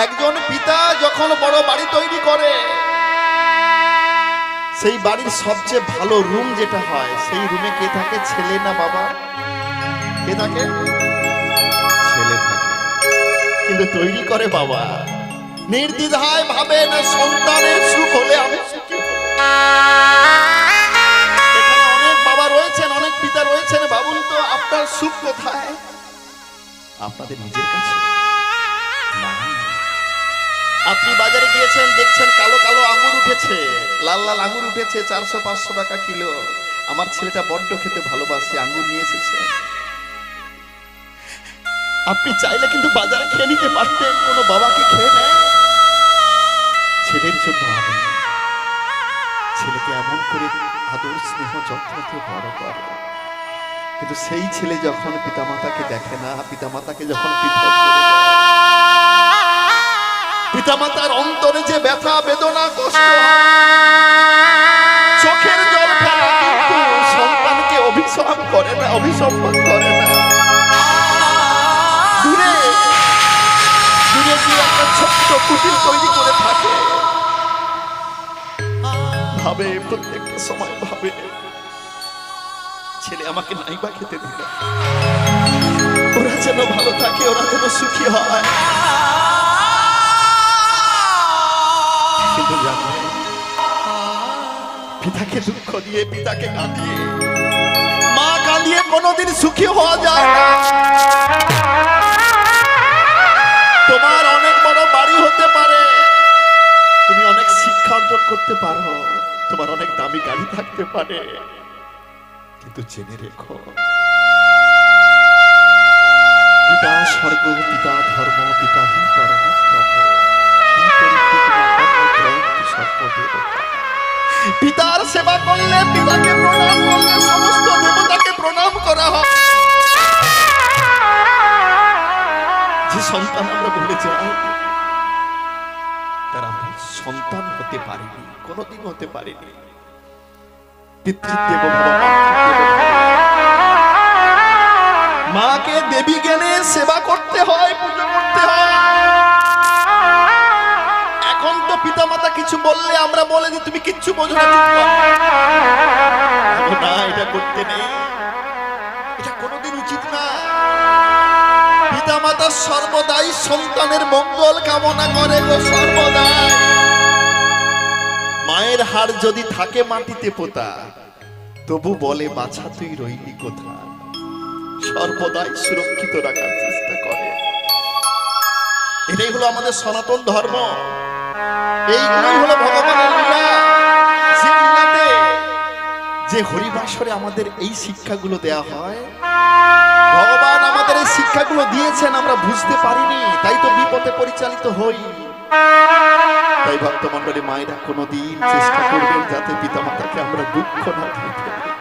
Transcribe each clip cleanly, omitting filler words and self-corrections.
একজন পিতা যখন বড় বাড়ি তৈরি করে, সেই বাড়ির সবচেয়ে ভালো রুম যেটা হয়, সেই রুমে কে থাকে? ছেলে না বাবা? কে থাকে? ছেলে থাকে। কিন্তু তৈরি করে বাবা। নির্দ্বিধায় ভাবে না সন্তানের সুখ হলে আমি সুখী হব। এখানে অনেক বাবা রয়েছেন, অনেক পিতা রয়েছেন। ভাবুন তো আপনার সুখ কোথায়? আপনাদের নিজের কাছে না। আপনি বাজারে গিয়েছেন, দেখছেন কালো কালো আঙ্গুর উঠেছে, লাল লাল আঙ্গুর উঠেছে, 400-500 টাকা কিলো। আমার ছেলেটা বড্ড খেতে ভালোবাসে, আঙ্গুর নিয়ে এসেছে। আপনি চাইলে কিন্তু বাজারে খেয়ে নিতে পারতেন। কোনো বাবাকে খেয়ে নেয় ছেলের জন্য আনে, ছেলেকে এমন করে আদর স্নেহ যত্ন দিয়ে বড় করে। কিন্তু সেই ছেলে যখন পিতামাতাকে দেখে না, পিতামাতাকে যখন পৃথক করে দেয়, পিতামাতার অন্তরে যে ব্যথা বেদনা কষ্ট, চোখের জল ফেলা, কিন্তু সন্তানকে অভিশাপ করে না, অভিসম্মান করে না। দূরে দূরে গিয়ে একটা ছোট্ট কুটির তৈরি করে থাকে। ভাবে প্রত্যেকটা সময় ভাবে, ছেলে আমাকে নাইবা খেতে দিল, ওরা যেন ভালো থাকে, ওরা যেন সুখী হয়। কিন্তু জানো, পিতাকে দুঃখ দিয়ে, পিতাকে কাঁদিয়ে, মা কাঁদিয়ে কোনোদিন সুখী হওয়া যায় না। তোমার অনেক বড় বাড়ি হতে পারে, তুমি অনেক শিক্ষা অর্জন করতে পারো, তোমার অনেক দামি গাড়ি থাকতে পারে, কিন্তু জেনে রেখো, পিতা স্বর্গ, পিতা ধর্ম, পিতা হি পরম প্রভু, পিতার সেবা করলে, পিতাকে প্রণাম করলে সমস্ত দেবতাকে প্রণাম করা হয়। যে সন্তান আমরা ভুলে যাই, তারা আমরা সন্তান হতে পারিনি, কোনোদিন হতে পারিনি। পিতৃদেব ভব, মাকে দেবী জ্ঞানে সেবা করতে হয়, পুজো করতে হয়। এখন তো পিতামাতা কিছু বললে আমরা বলে যে তুমি কিচ্ছু বোঝো না, চুপ করো। না, এটা করতে নেই, এটা কোনোদিন উচিত না। পিতামাতা সর্বদাই সন্তানের মঙ্গল কামনা করে গো, সর্বদাই। মায়ের হাড় যদি থাকে মাটিতে পোতা, তবু বলে বাছা তুই রইলি কোথায়। সর্বদাই সুরক্ষিত রাখার চেষ্টা করে। এটাই হলো আমাদের সনাতন ধর্ম, এইগুলোই হলো ভগবানের লীলা। যে লীলাতে, যে হরিবাসরে আমাদের এই শিক্ষাগুলো দেয়া হয়, ভগবান আমাদের এই শিক্ষাগুলো দিয়েছেন, আমরা বুঝতে পারিনি, তাই তো বিপদে পরিচালিত হই। তাই ভক্তমণ্ডলী মায়েরা কোনোদিন চেষ্টা করবেন যাতে পিতামাতাকে আমরা দুঃখ না দিয়ে ফেলি।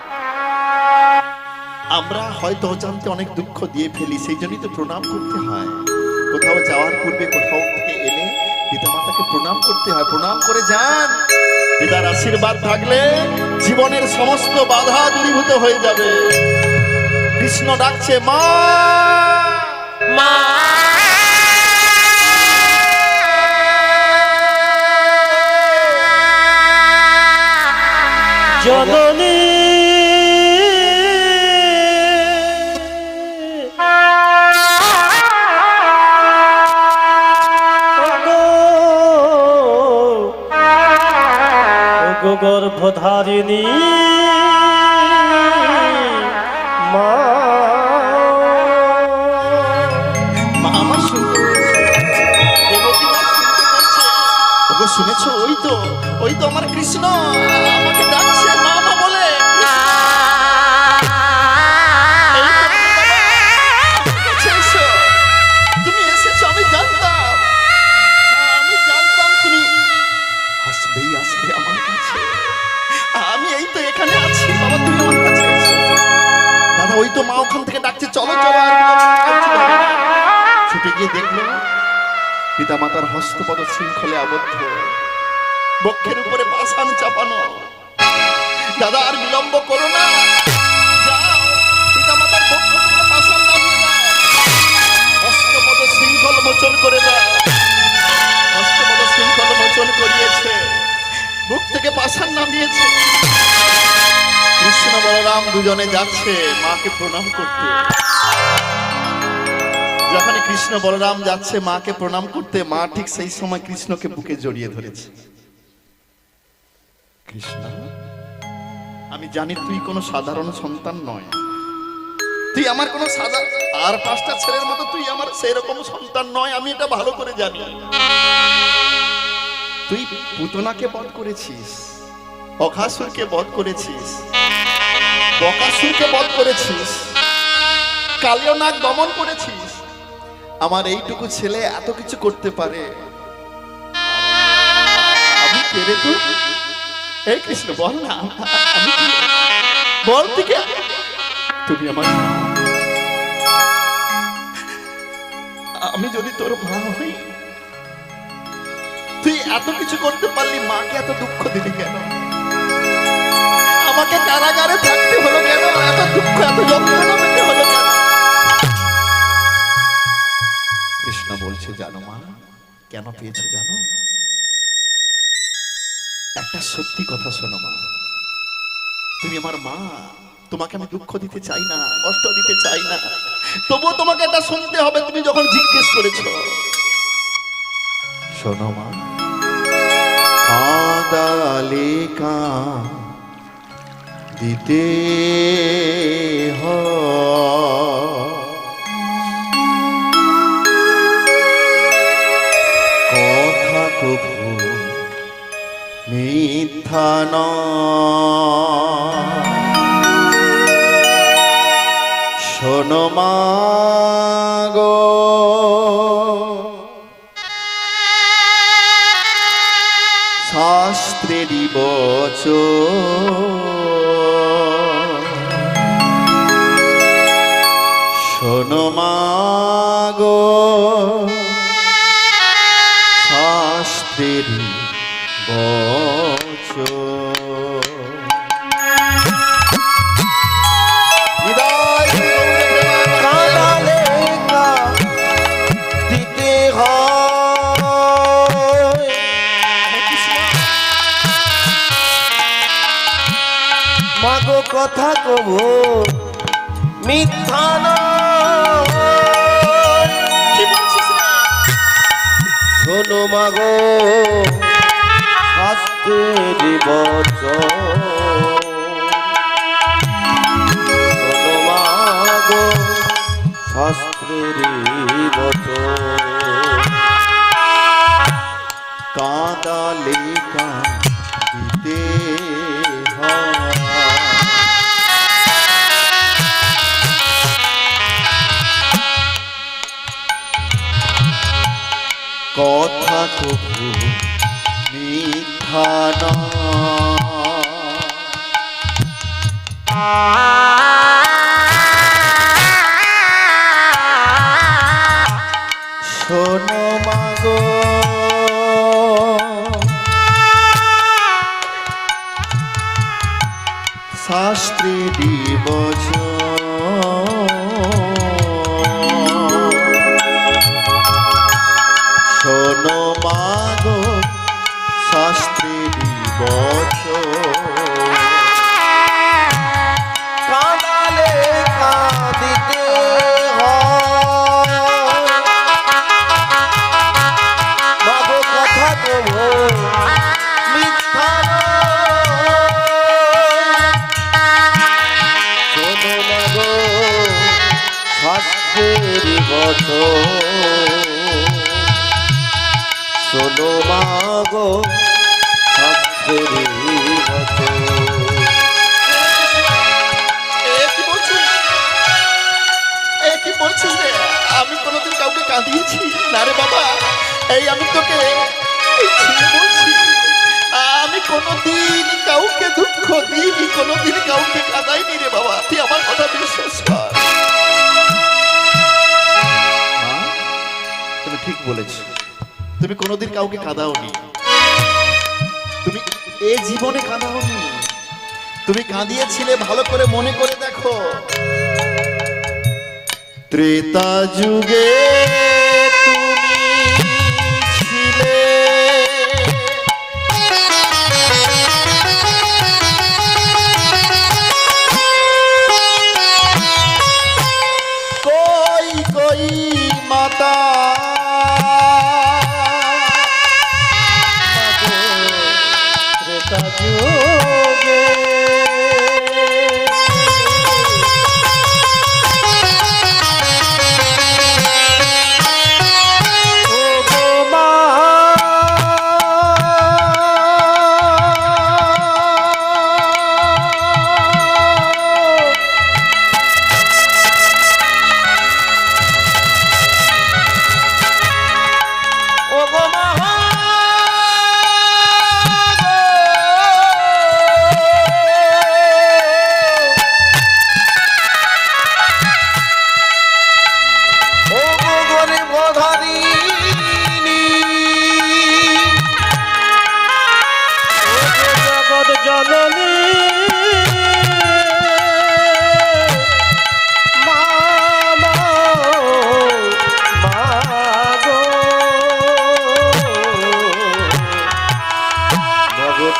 আমরা হয়তো অজান্তে অনেক দুঃখ দিয়ে ফেলি, সেই জন্যই তো প্রণাম করতে হয়। কোথাও যাওয়ার পূর্বে, কোথাও থেকে এলে পিতামাতাকে প্রণাম করতে হয়। প্রণাম করে যান, পিতার আশীর্বাদ থাকলে জীবনের সমস্ত বাধা দূরীভূত হয়ে যাবে। কৃষ্ণ ডাকছে, মা মা। জননী গর্ভধারিণী মা, আমার শুনতে শুনেছো? ওই তো আমার কৃষ্ণ আমাকে ডাকছে মা মা বলে। তুমি এসেছো, আমি জানতাম তুমি আসবেই, আসবে আমার কাছে। আমি এই তো এখানে আছি বাবা, তুমি আমার কাছে এসো। দাদা ওই তো মা ওখান থেকে ডাকছে, চলো চলো। আর ছুটে গিয়ে দেখলো পিতামাতার হস্তপদ শৃঙ্খলে আবদ্ধ, বক্ষের উপরে পাষাণ চাপানো। দাদা আর বিলম্ব করো না, যাও পিতামাতার বক্ষ থেকে পাষাণ নামিয়ে দাও, হস্তপদ শৃঙ্খল মোচন করে দাও। বুক থেকে পাষাণ নামিয়েছে। কৃষ্ণ বলরাম দুজনে যাচ্ছে মাকে প্রণাম করতে। যখন কৃষ্ণ বলরাম যাচ্ছে মাকে প্রণাম করতে, মা ঠিক সেই সময় কৃষ্ণকে বুকে জড়িয়ে ধরেছে। কৃষ্ণ, আমি জানি তুই কোনো সাধারণ সন্তান নয়, তুই আমার কোনো সাধারণ আর পাঁচটা ছেলের মতো তুই আমার সেরকম সন্তান নয়, আমি এটা ভালো করে জানি। তুই পুতনাকে বধ করেছিস, অঘাসুরকে বধ করেছিস, বকাসুরকে বধ করেছিস, কালিয় নাগ দমন করেছিস। আমার এইটুকু ছেলে এত কিছু করতে পারে, আমি পেরে তো এই কৃষ্ণ বল না, আমি বল থেকে তুমি আমার, আমি যদি তোর মা হই, তুই এত কিছু করতে পারলি, মাকে এত দুঃখ দিলি কেন? আমাকে কারাগারে থাকতে হলো কেন? এত দুঃখ এত যন্ত্রণা পেতে হলো কেন? কৃষ্ণ বলছে, জানো মা কেন পেয়েছো জানো? একটা সত্যি কথা শোনো মা, তুমি আমার মা, তোমাকে আমি দুঃখ দিতে চাই না, কষ্ট দিতে চাই না, তবুও তোমাকে এটা শুনতে হবে। তুমি যখন জিজ্ঞেস করেছো, শোনো মা, কাঁদালে দিতে কথা কভু মিথ্যা নয়। শোনো মা গো, শাস্ত্রেরই বচন, শোনো মা গো, শাস্ত্রেরই বচন। কাঁদালে দিতে হয়, মাগো কথা কবু মিথ্যা নয়। শোনো মাগো, শাস্ত্রের বচন, শোনো মাগো, শাস্ত্রের বচন। কাঁদালে কাঁদিতে হয়, কথা কভু মিথ্যা নয়। শোনো মাগো, শাস্ত্রেরই বচন, শোনো মাগো, শাস্ত্রেরই বচন। কাঁদালে কাঁদিতে হয়, মাগো কথা কবু মিথ্যা নয়। শোনো মাগো, শাস্ত্রের বচন, শোনো মাগো, শাস্ত্রের বচন। কি বলছিস রে? আমি কোনোদিন কাউকে কাঁদিয়েছি না রে বাবা। এই আমি তোকে এই ছেলে বলছি, আমি কোনোদিন কাউকে দুঃখ দিইনি, কোনোদিন কাউকে কাঁদাইনি রে বাবা। তুই আমার কথা বিশ্বাস কর। মা, তুমি ঠিক বলেছ, তুমি কোনোদিন কাউকে কাঁদাওনি, তুমি এ জীবনে কাঁদাওনি। তুমি কাঁদিয়েছিলে, ভালো করে মনে করে দেখো, ত্রেতা যুগে তুমি ছিলে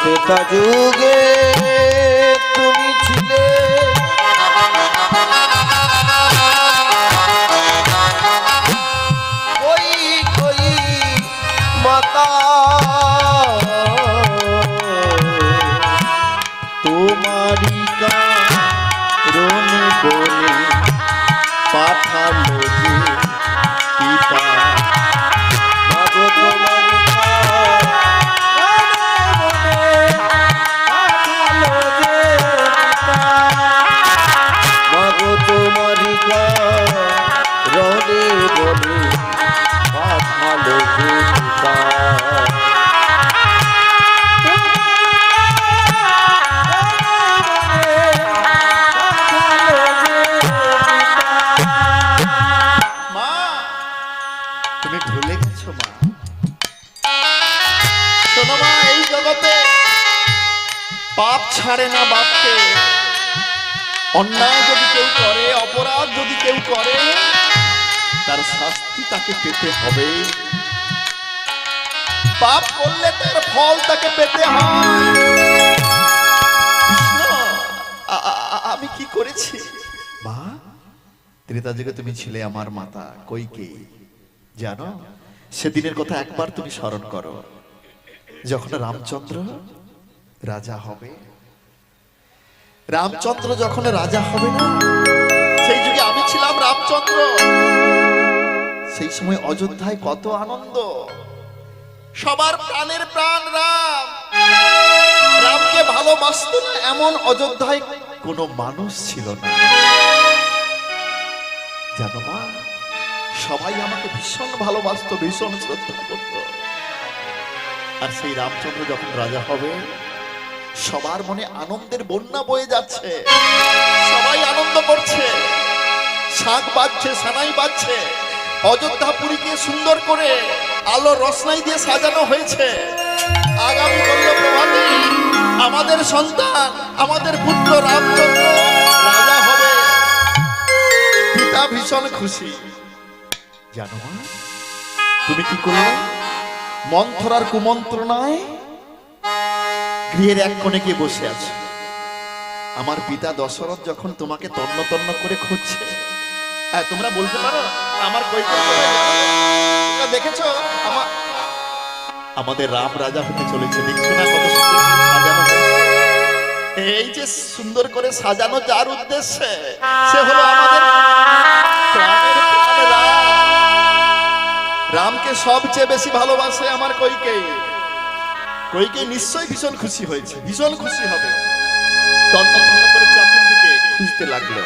ত্রেতা যুগে তুমি ছিলে কই কই মাতা, তোমারি কারণে বলে পাঠালো যে পিতা। মাগো তোমারি মাগো তোমারি কারণে বলে পাঠালো যে পিতা। মা, তুমি ভুলে গেছো মা। শোনো মা, এই জগতে পাপ ছাড়ে না বাপকে। অন্যায় যদি কেউ করে, অপরাধ যদি কেউ করে, তার শাস্তি তাকে পেতে হবে। পাপ করলে তার ফল তাকে পেতে হয়। কৃষ্ণ, আমি কি করেছি মা? ত্রেতা যুগে তুমি ছিলে আমার মাতা কইকেয়ী। জানো, সেদিনের কথা একবার তুমি স্মরণ করো, যখন রামচন্দ্র রাজা হবে। রামচন্দ্র যখন রাজা হবে না, সেই যুগে আমি ছিলাম রামচন্দ্র। সেই সময় অযোধ্যায় কত আনন্দ, সবার প্রাণের প্রাণ রাম। রামকে ভালোবাসত না এমন অযোধ্যায় কোনো মানুষ ছিল না। জানো মা, সবাই আমাকে ভীষণ ভালোবাসতো, ভীষণ শ্রদ্ধা করত। আর সেই রামচন্দ্র যখন রাজা হবে, সবার মনে আনন্দের বন্যা বয়ে যাচ্ছে, সবাই আনন্দ করছে, শাঁখ বাজছে, সানাই বাজছে। অযোধ্যাপুরীকে সুন্দর করে আলো রোশনাই দিয়ে সাজানো হয়েছে। আগামী কাল প্রভাতে আমাদের সন্তান, আমাদের পুত্র রামচন্দ্র রাজা হবে। পিতা ভীষণ খুশি। জানো মা, তুমি কি করলে? মন্থরার কুমন্ত্রণায় গৃহের এক কোণে গিয়ে বসে আছে। আমার পিতা দশরথ যখন তোমাকে তন্ন তন্ন করে খুঁজছে, তোমরা বলতে পারো আমার কৈকেয়ী কোথায় জানো? তোমরা দেখেছো আমাদের রাম রাজা হতে চলেছে, দেখছো না কত সুন্দর করে সাজানো হয়েছে? এই যে সুন্দর করে সাজানো যার উদ্দেশ্যে, সে হলো আমাদের প্রাণের প্রাণ রাম। রামকে সবচেয়ে বেশি ভালোবাসে আমার কৈকেয়ী। কৈকেয়ী নিশ্চয়ই ভীষণ খুশি হয়েছে, ভীষণ খুশি হবে। তন্ন তন্ন করে চাতুর্দিকে খুঁজতে লাগলো।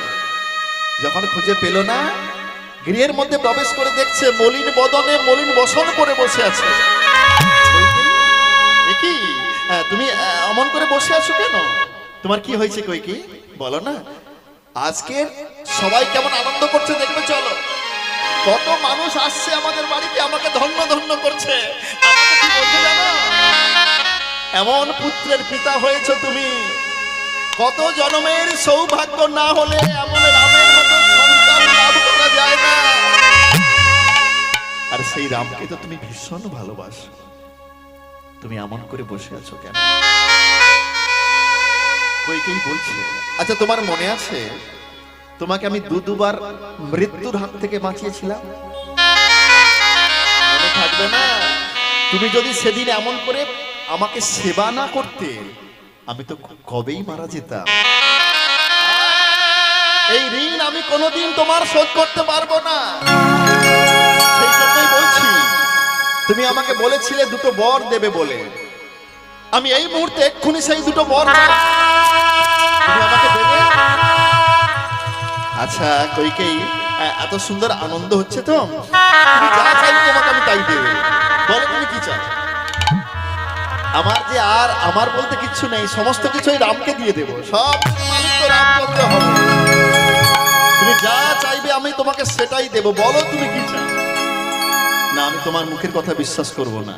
যখন খুঁজে পেল না, গৃহের মধ্যে প্রবেশ করে দেখছে মলিন বদনে মলিন বসন করে বসে আছে। কি তুমি অমন করে বসে আছো কেন? তোমার কি হয়েছে কৈকেয়ী, বলো না। আজকে সবাই কেমন আনন্দ করছে দেখবে, চলো। কত মানুষ আসছে আমাদের বাড়িতে, আমাকে ধন্য ধন্য করছে। আমাকে কি বলছে জানো? এমন পুত্রের পিতা হয়েছো তুমি, কত জন্মের সৌভাগ্য না হলে এমন রামের মতো সন্তান লাভ করা যায় না। আর সেই রামকে তো তুমি ভীষণ ভালোবাসো, তুমি এমন করে বসে আছো কেন? কৈকেয়ী বলছে, আচ্ছা তোমার মনে আছে তোমাকে আমি দুবার মৃত্যুর হাত থেকে বাঁচিয়েছিলাম? মনে থাকবে না? তুমি যদি সেদিন এমন করে আমাকে সেবা না করতে, আমি তো কবেই মারা যেতাম। এই ঋণ আমি কোনোদিন তোমার শোধ করতে পারবো না। সেই জন্যই বলছি, তুমি আমাকে বলেছিলে দুটো বর দেবে বলে। আমি এই মুহূর্তে এক্ষুনি সেই দুটো বর চাই। তুমি আমাকে দেবে? আচ্ছা কৈকেয়ী, এত সুন্দর আনন্দ হচ্ছে তো, তুমি যা চাইবে তোমাকে আমি তাই দেবে। বলো তুমি কি চাও? আমার যে আর আমার বলতে কিচ্ছু নেই, সমস্ত কিছুই রামকে দিয়ে দেবো। সব মালিক তো রামচন্দ্র হবে। তুমি যা চাইবে আমি তোমাকে সেটাই দেব। বলো তুমি কি চাও? না, আমি তোমার মুখের কথা বিশ্বাস করব না।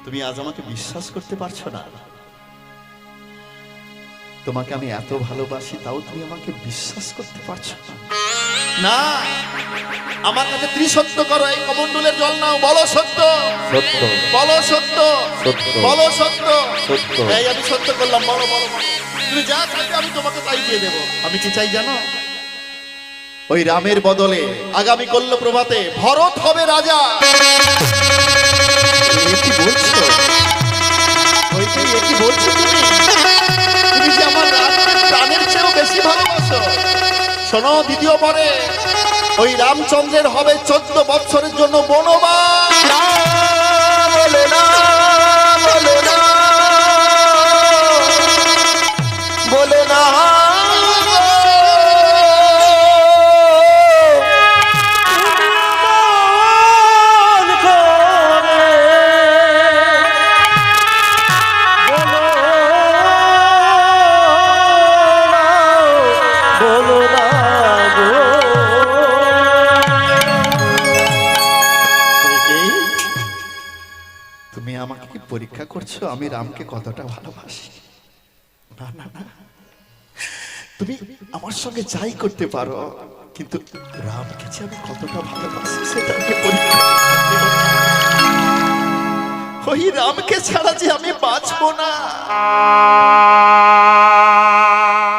তুমি আজ আমাকে বিশ্বাস করতে পারছো না? তোমাকে আমি এত ভালোবাসি, তাও তুমি আমাকে বিশ্বাস করতে পারছো না? না, আমার কাছে ত্রিসত্য করো, এই কমণ্ডলের জল নাও, বলো সত্য, সত্য বলো সত্য, সত্য বলো সত্য। সত্য এই আমি সত্য করলাম, বলো বলো বলো। তুমি যা চাইবে আমি তোমাকে তাই দিয়ে দেবো। আমি কি চাই জানো? ওই রামের বদলে আগামী কল্য প্রভাতে ভরত হবে রাজা। এ কি বলছো? ওই যে এ কি বলছো তুমি? তুমি যে আমার রামকে প্রাণের চেয়েও বেশি ভালোবাসো। শোনো, দ্বিতীয় পরে ওই রামচন্দ্রের হবে 14 বৎসরের জন্য বনবাস। বলো না, বলো না, বলো না, তুমি আমাকে কি পরীক্ষা করছো আমি রামকে কতটা ভালোবাসি? না না না, তুমি আমার সঙ্গে যাই করতে পারো, কিন্তু রামকে যে আমি কতটা ভালোবাসি সেটা আমি পরীক্ষা করতে পারো। ওই রামকে ছাড়া যে আমি বাঁচবো না।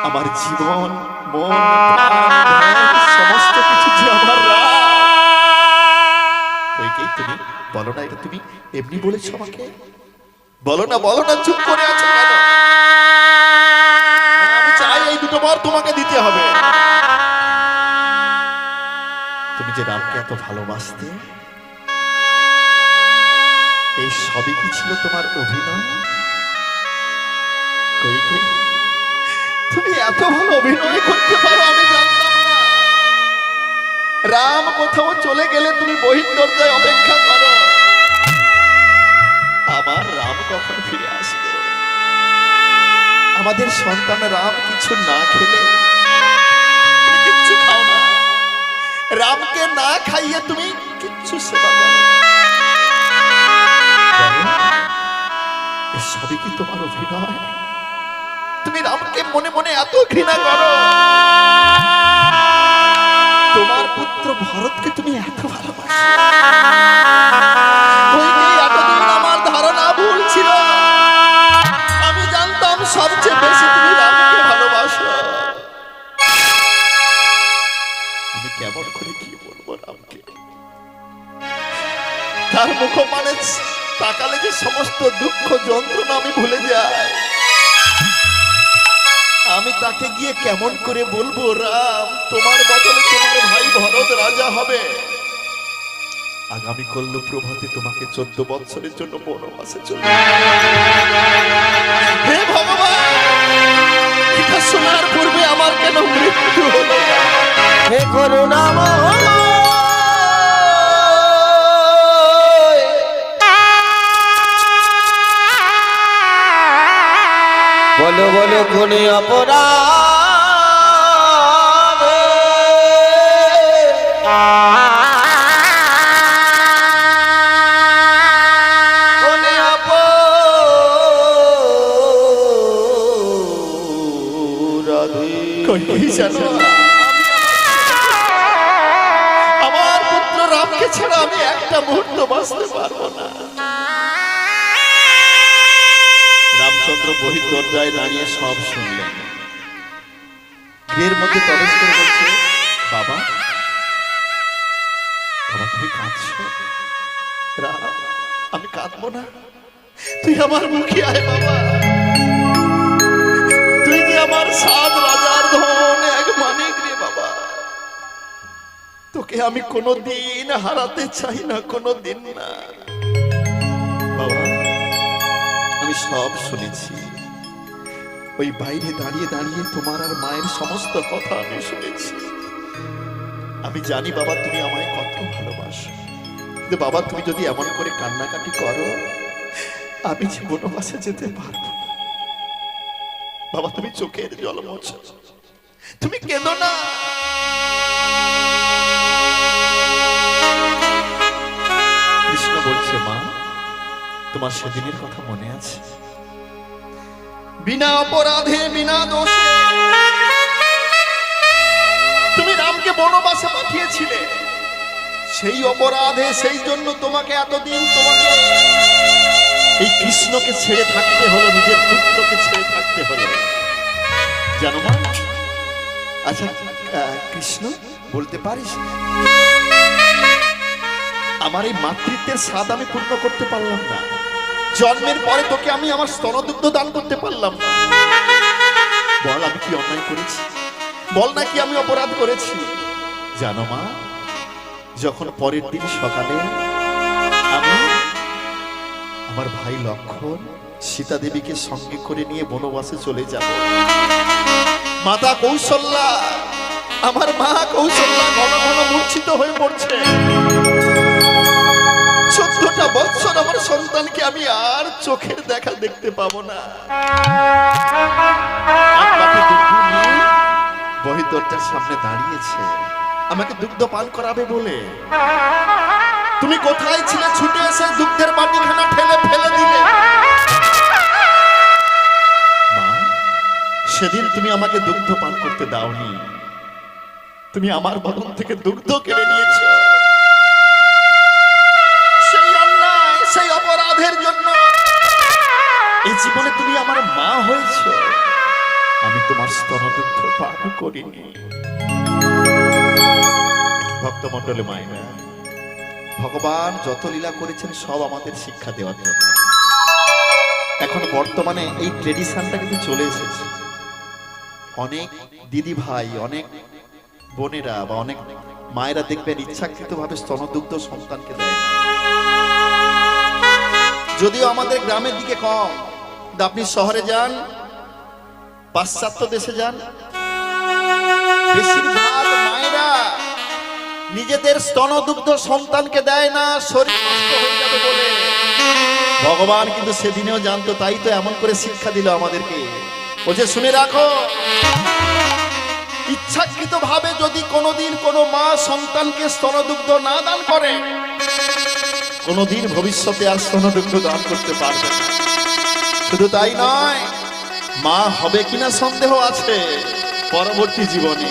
আমার জীবন, মন, প্রাণ, ধ্যান, সমস্ত কিছু যে আমার রাম। তুমি বলো না, এটা তুমি এমনি বলেছো আমাকে? বলো না, বলো না, চুপ করে আছো কেন? না, আমি চাই এই দুটো বর তোমাকে দিতে হবে। তুমি যে রামকে এত ভালোবাসতে, এই সবই কি ছিল তোমার অভিনয়? কইকে তুমি এত ভালো অভিনয় করতে পারো আমি জানতাম না। রাম কোথাও চলে গেলে তুমি বহির দরজায় অপেক্ষা করো। আমার রাম কখন ফিরে আসবে? আমাদের সন্তান রাম কিছু না খেলে, তুমি কিচ্ছু খাও না, রামকে না খাইয়ে তুমি কিচ্ছু সেবা করো না। সবই কি তোমার অভিনয়? তুমি রামকে মনে মনে এত ঘৃণা করো, তোমার পুত্র ভরতকে তুমি এত ভালোবাসো। এতদিন আমার ধারণা ভুল ছিল, আমি জানতাম সবচেয়ে বেশি তুমি রামকে ভালোবাসো। আমি কেমন করে কি বলবো রামকে? তার মুখ মানে তাকালে যে সমস্ত দুঃখ যন্ত্রণা আমি ভুলে যাই। আমি তাকে গিয়ে কেমন করে বলবো রাম তোমার বদলে তোমার ভাই ভরত রাজা হবে। আগামী কল্য প্রভাতে তোমাকে 14 বৎসরের জন্য বনবাসে চলে। হে ভগবান, এটা শোনার পূর্বে আমার কেন মৃত্যু হলো? হে করুণাময়, বলো বলো কোনে অপরাধ, কোনে অপরাধ। কই জানো, আমার পুত্র রামকে ছাড়া আমি একটা মুহূর্ত বাঁচতে পারবো না। রামচন্দ্র বহির দরজায় দাঁড়িয়ে সব শুনলেন। গৃহের মধ্যে প্রবেশ করে বলছে, বাবা, বাবা তুমি কাঁদছো? রাম, আমি কাঁদবো না, তুই আমার মুখে আয় বাবা। তুই যে আমার 7 রাজার ধন এক মানিক রে বাবা। তোকে আমি কোনোদিন হারাতে চাই না, কোনোদিন না বাবা। আমি সব শুনেছি, ওই বাইরে দাঁড়িয়ে দাঁড়িয়ে তোমার আর মায়ের সমস্ত কথা আমি শুনেছি। আমি জানি বাবা তুমি আমায় কত ভালোবাসো, কিন্তু বাবা তুমি যদি এমন করে কান্নাকাটি করো আমি যে বনবাসে যেতে পারবো না। বাবা তুমি চোখের জল মোছো, তুমি কেঁদো না। কৃষ্ণ বলছে, মা তোমার সেদিনের কথা মনে আছে? বিনা অপরাধে বিনা দোষে তুমি রামকে বনবাসে পাঠিয়েছিলে, সেই অপরাধে সেই জন্য তোমাকে এতদিন তোমাকে এই কৃষ্ণকে ছেড়ে থাকতে হলো, নিজের পুত্রকে ছেড়ে থাকতে হলো, জানো মা? আচ্ছা কৃষ্ণ, বলতে পারিস আমার এই মাতৃত্বের স্বাদ আমি পূর্ণ করতে পারলাম না, জন্মের পরে তোকে আমি আমার স্তনদুগ্ধ দান করতে পারলাম না, বল আমি কি অন্যায় করেছি, বল না কি আমি অপরাধ করেছি? জানো মা, যখন পরের দিন সকালে আমি আমার ভাই লক্ষণ সীতা দেবীকে সঙ্গে করে নিয়ে বনবাসে চলে যাব, মাতা কৌশল্যা, আমার মা কৌশল্যা ঘন ঘন মূর্ছিত হয়ে পড়ছে। 14টা বছর আমার সন্তানকে আমি আর চোখের দেখা দেখতে পাবো না। বহি দরজার সামনে দাঁড়িয়েছে আমাকে দুগ্ধ পান করাবে বলে। তুমি কোথায় ছিলে? ছুটে এসে দুগ্ধের বাটিখানা ঠেলে ফেলে দিলে। মা, সেদিন তুমি আমাকে দুগ্ধ পান করতে দাওনি, তুমি আমার বদন থেকে দুগ্ধ কেড়ে নিয়েছো। সেই অন্যায়, সেই অপরাধের জন্য এই জীবনে তুমি আমার মা হয়েছো, আমি তোমার স্তনদুগ্ধ পান করিনি। ভক্তমণ্ডলী মায়েরা, ভগবান যত লীলা করেছেন সব আমাদের শিক্ষা দেওয়ার জন্য। এখন বর্তমানে এই ট্রেডিশনটা কিন্তু চলে এসেছে। অনেক দিদি ভাই, অনেক বোনেরা বা অনেক মায়েরা দেখবেন ইচ্ছাকৃতভাবে স্তনদুগ্ধ সন্তানকে দেয় না। যদিও আমাদের গ্রামের দিকে কম, আপনি শহরে যান, পাশ্চাত্য দেশে যান, বেশিরভাগ মায়েরা নিজেদের স্তনদুগ্ধ সন্তানকে দেয় না, শরীর নষ্ট হয়ে যাবে বলে। ভগবান কিন্তু সেদিনেও জানতো, তাই তো এমন করে শিক্ষা দিল আমাদেরকে। বলছে শুনে রাখো, ইচ্ছাকৃত ভাবে যদি কোনোদিন কোনো মা সন্তানকে স্তনদুগ্ধ না দান করে, কোনোদিন ভবিষ্যতে আর স্তনদুগ্ধ দান করতে পারবে না। শুধু তাই নয়, মা হবে কিনা সন্দেহ আছে পরবর্তী জীবনে।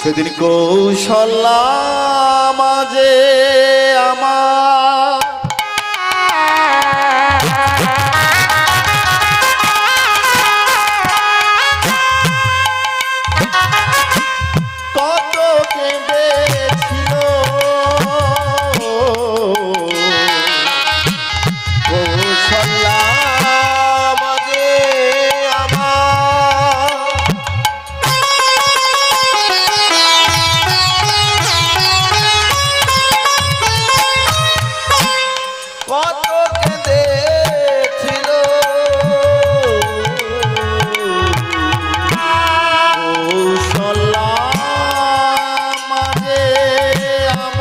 সেদিন কৌশল্যা মাঝে আমার কত কেঁদেছিল, কৌশল্যা মাঝে আমার কত কেঁদেছিল, কৌশল্যা মাঝে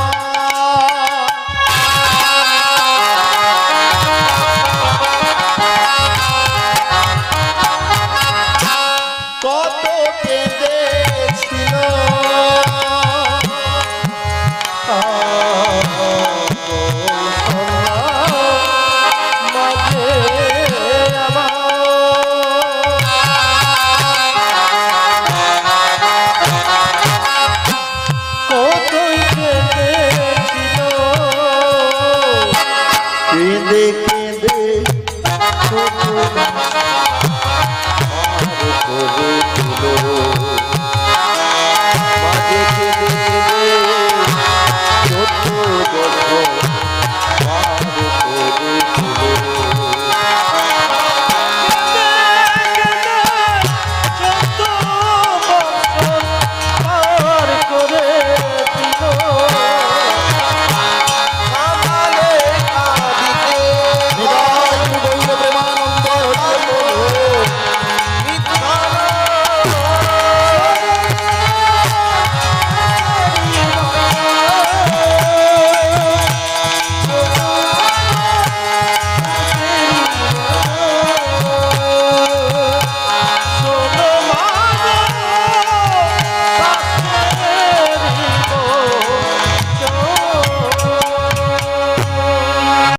আমার কত কেঁদেছিল, কেঁদে কেঁদে ছোট করে তুলো